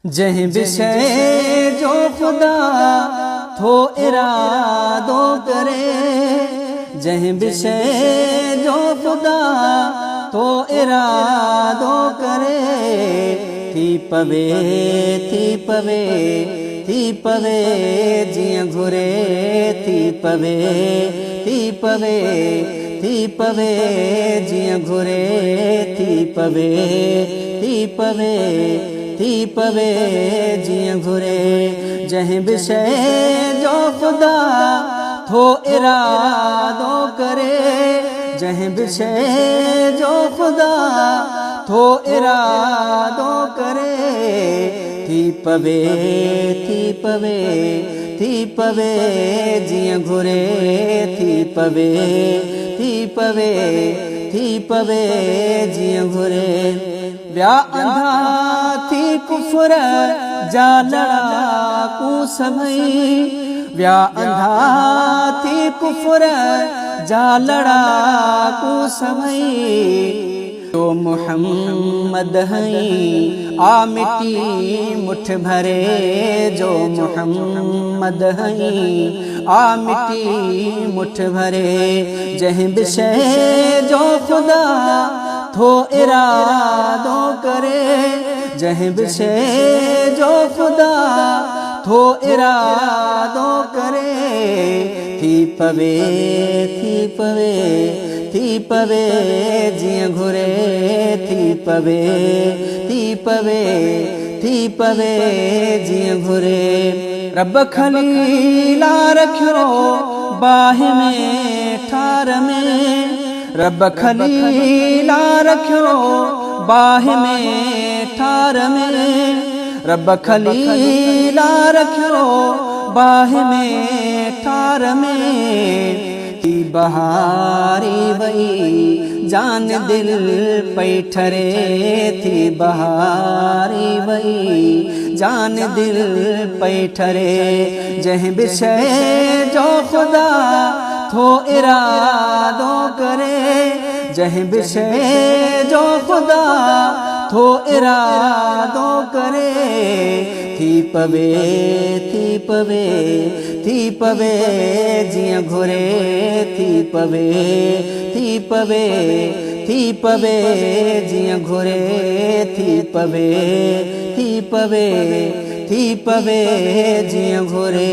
जहीं विषय जो खुदा थो इरादो करे, जहीं विषय जो खुदा थो इरादो करे, थी पवे थी पवे थी पवे जियां घुरे, थी पवे थी पवे थी पवे जियां घुरे, थी पवे थी पवे थी पवे जियां घुरे। जहीं विषय जो खुदा थो इरादो करे, जहीं विषय जो खुदा थो इरादो करे, थी पवे थी पवे थी पवे जियां घुरे, थी पवे थी पवे थी पवे जियां घुरे। व्या अंधा थी कुफर जा लड़ाकू सभई, व्या अंधा थी कुफर जा लड़ाकू सभई, तो मुहम्मद हई आ मिट्टी मुठ भरे, जो मुहम्मद हई आ मिट्टी मुठ भरे। जहीं विषय जो खुदा थो इरादो करे, जहीं विषय जो खुदा थो इरादो करे, थी पवे थी पवे थी पवे जियां घुरे, थी पवे थी पवे थी पवे जियां घुरे। रब खलीला रखियो बाह में ठार में, रब खलीला रखियो बाह में ठार में, रब खलीला रखियो बाह में ठार में, थी बहारी वही जान दिल पैठरे, थी बहारी वही जान दिल पैठरे। जहीं विषय जो खुदा थो इरादो करे, जहीं विषय जो खुदा थो इरादो करे, थी पवे थी पवे थी पवे जियां घुरे, थी पवे थी पवे थी पवे जियां घुरे, थी पवे थी पवे थी पवे जियां घुरे।